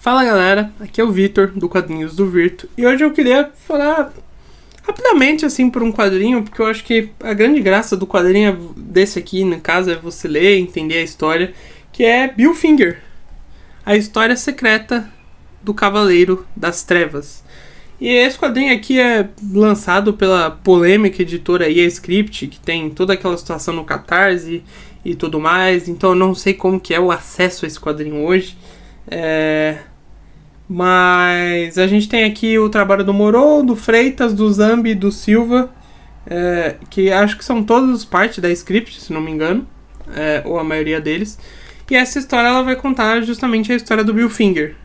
Fala galera, aqui é o Vitor do Quadrinhos do Virto e hoje eu queria falar rapidamente assim por um quadrinho, porque eu acho que a grande graça do quadrinho desse aqui, no caso, é você ler, entender a história, que é Bill Finger, a história secreta do Cavaleiro das Trevas. E esse quadrinho aqui é lançado pela polêmica editora EA Script, que tem toda aquela situação no Catarse e tudo mais, então eu não sei como que é o acesso a esse quadrinho hoje. Mas a gente tem aqui o trabalho do Moro, do Freitas, do Zambi e do Silva, que acho que são todos parte da Script, se não me engano, ou a maioria deles. E essa história ela vai contar justamente a história do Bill Finger.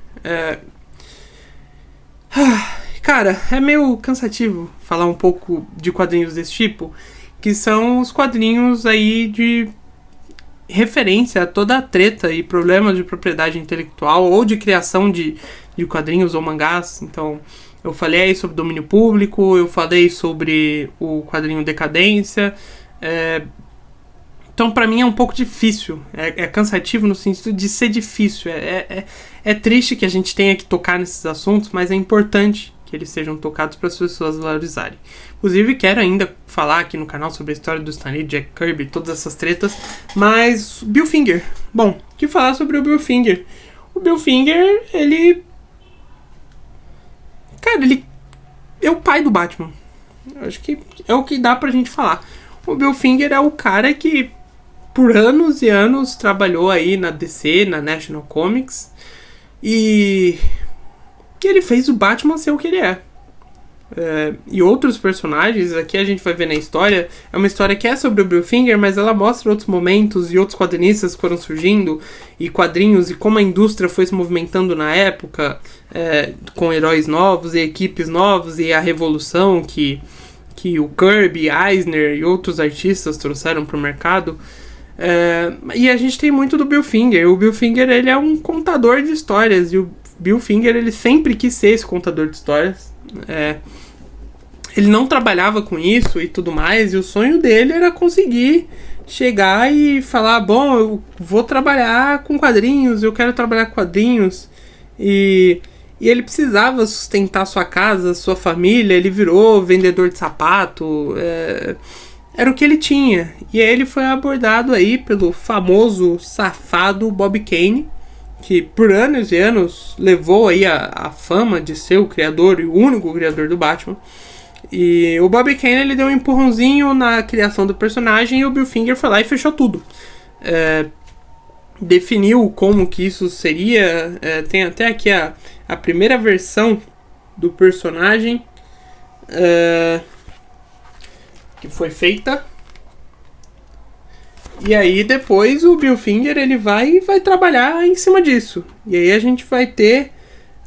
Cara, é meio cansativo falar um pouco de quadrinhos desse tipo, que são os quadrinhos aí de referência a toda a treta e problemas de propriedade intelectual ou de criação de quadrinhos ou mangás. Então, eu falei aí sobre domínio público, eu falei sobre o quadrinho Decadência. Então, pra mim é um pouco difícil, é cansativo no sentido de ser difícil. É triste que a gente tenha que tocar nesses assuntos, mas é importante que eles sejam tocados para as pessoas valorizarem. Inclusive, quero ainda falar aqui no canal sobre a história do Stan Lee, Jack Kirby, todas essas tretas, mas Bill Finger. Bom, o que falar sobre o Bill Finger? O Bill Finger, ele é o pai do Batman. Eu acho que é o que dá pra gente falar. O Bill Finger é o cara que por anos e anos trabalhou aí na DC, na National Comics, e ele fez o Batman ser o que ele é. E outros personagens, aqui a gente vai ver na história, é uma história que é sobre o Bill Finger, mas ela mostra outros momentos e outros quadrinistas que foram surgindo, e quadrinhos, e como a indústria foi se movimentando na época, com heróis novos e equipes novas, e a revolução que o Kirby, Eisner e outros artistas trouxeram para o mercado. E a gente tem muito do Bill Finger. O Bill Finger, ele é um contador de histórias, e o Bill Finger, ele sempre quis ser esse contador de histórias. Ele não trabalhava com isso e tudo mais, e o sonho dele era conseguir chegar e falar: bom, eu vou trabalhar com quadrinhos, eu quero trabalhar com quadrinhos. E ele precisava sustentar sua casa, sua família. Ele virou vendedor de sapato, era o que ele tinha. E aí ele foi abordado aí pelo famoso safado Bob Kane, que por anos e anos levou aí a fama de ser o criador e o único criador do Batman. E o Bob Kane, ele deu um empurrãozinho na criação do personagem, e o Bill Finger foi lá e fechou tudo. Definiu como que isso seria. Tem até aqui a primeira versão do personagem que foi feita. E aí depois o Bill Finger, ele vai trabalhar em cima disso. E aí a gente vai ter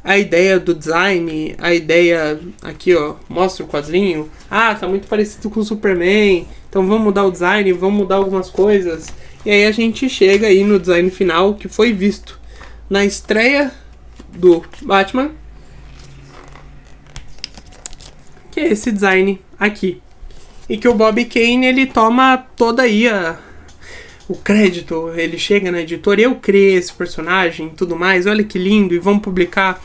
a ideia do design, a ideia aqui, ó, mostra o quadrinho. Tá muito parecido com o Superman, então vamos mudar o design, vamos mudar algumas coisas. E aí a gente chega aí no design final, que foi visto na estreia do Batman, que é esse design aqui. E que o Bob Kane, ele toma toda aí o crédito, ele chega na editora: eu criei esse personagem e tudo mais, olha que lindo, e vamos publicar.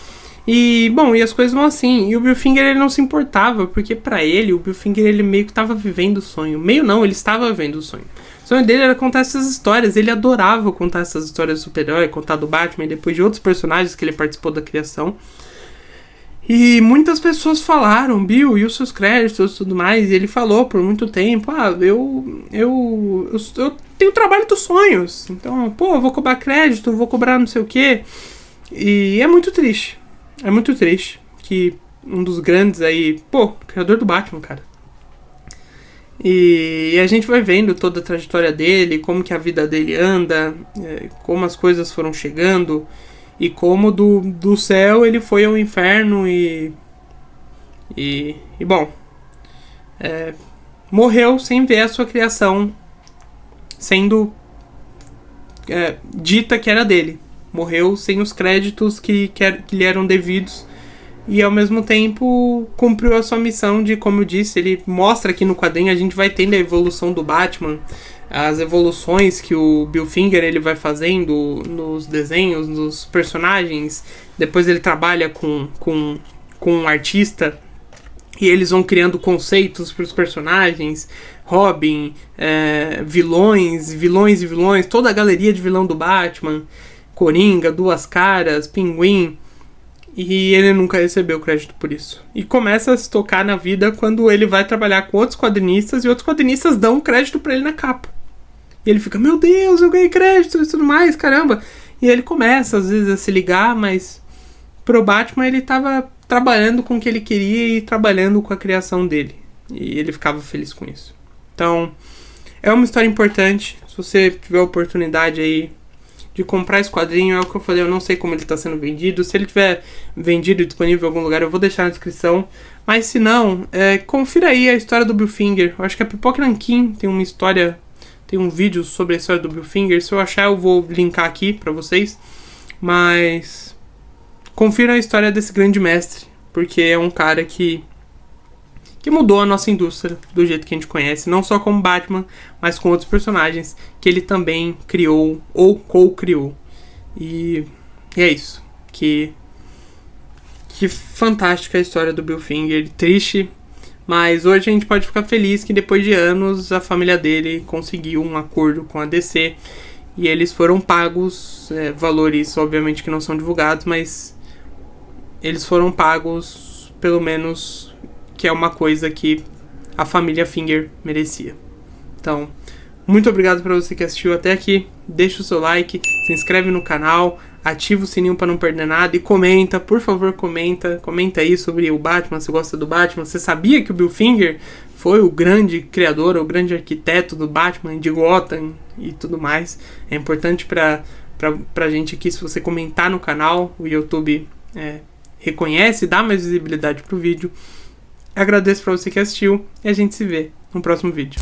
E, bom, e as coisas vão assim. E o Bill Finger, ele não se importava, porque pra ele, o Bill Finger, ele meio que tava vivendo o sonho. Meio não, ele estava vivendo o sonho. O sonho dele era contar essas histórias, ele adorava contar essas histórias de super-herói, contar do Batman e depois de outros personagens que ele participou da criação. E muitas pessoas falaram: Bill, e os seus créditos e tudo mais? E ele falou por muito tempo: eu tenho o trabalho dos sonhos, então, eu vou cobrar crédito, vou cobrar não sei o quê. E é muito triste que um dos grandes aí, criador do Batman, cara. E a gente vai vendo toda a trajetória dele, como que a vida dele anda, como as coisas foram chegando, e como do céu ele foi ao inferno e bom, morreu sem ver a sua criação sendo dita que era dele. Morreu sem os créditos que lhe eram devidos, e ao mesmo tempo cumpriu a sua missão de, como eu disse, ele mostra aqui no quadrinho, a gente vai tendo a evolução do Batman, as evoluções que o Bill Finger ele vai fazendo nos desenhos, nos personagens. Depois ele trabalha com um artista e eles vão criando conceitos para os personagens, Robin, vilões, toda a galeria de vilão do Batman, Coringa, Duas Caras, Pinguim, e ele nunca recebeu crédito por isso. E começa a se tocar na vida quando ele vai trabalhar com outros quadrinistas e outros quadrinistas dão crédito para ele na capa. E ele fica, meu Deus, eu ganhei crédito e tudo mais, caramba. E ele começa às vezes a se ligar, mas pro Batman ele tava trabalhando com o que ele queria e trabalhando com a criação dele. E ele ficava feliz com isso. Então, é uma história importante. Se você tiver a oportunidade aí de comprar esse quadrinho, é o que eu falei, eu não sei como ele está sendo vendido. Se ele tiver vendido e disponível em algum lugar, eu vou deixar na descrição. Mas se não, confira aí a história do Bill Finger. Eu acho que a Pipoca Nanquim tem uma história, tem um vídeo sobre a história do Bill Finger. Se eu achar, eu vou linkar aqui pra vocês. Mas confira a história desse grande mestre, porque é um cara que mudou a nossa indústria do jeito que a gente conhece, não só como Batman, mas com outros personagens que ele também criou ou co-criou. E é isso. Que fantástica a história do Bill Finger. Triste, mas hoje a gente pode ficar feliz que depois de anos a família dele conseguiu um acordo com a DC e eles foram pagos, valores obviamente que não são divulgados, mas eles foram pagos pelo menos, que é uma coisa que a família Finger merecia. Então, muito obrigado para você que assistiu até aqui. Deixa o seu like, se inscreve no canal, ativa o sininho para não perder nada e comenta, por favor, comenta aí sobre o Batman, se gosta do Batman. Você sabia que o Bill Finger foi o grande criador, o grande arquiteto do Batman, de Gotham e tudo mais? É importante pra gente aqui, se você comentar no canal, o YouTube reconhece, dá mais visibilidade pro vídeo. Agradeço pra você que assistiu e a gente se vê no próximo vídeo.